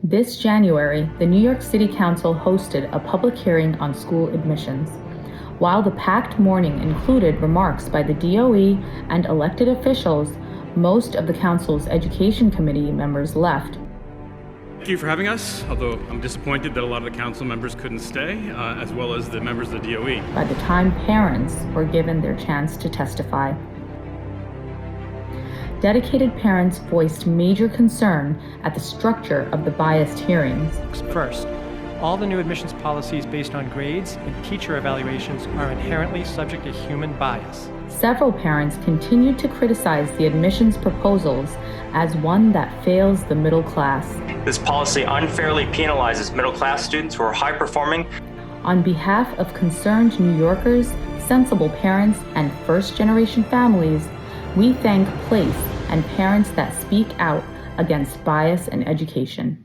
This January, the New York City Council hosted a public hearing on school admissions. While the packed morning included remarks by the DOE and elected officials, most of the Council's Education Committee members left. Thank you for having us, although I'm disappointed that a lot of the council members couldn't stay, as well as the members of the DOE. By the time parents were given their chance to testify. Dedicated parents voiced major concern at the structure of the biased hearings. First, all the new admissions policies based on grades and teacher evaluations are inherently subject to human bias. Several parents continued to criticize the admissions proposals as one that fails the middle class. This policy unfairly penalizes middle-class students who are high-performing. On behalf of concerned New Yorkers, sensible parents, and first-generation families, we thank PLACE and parents that speak out against bias in education.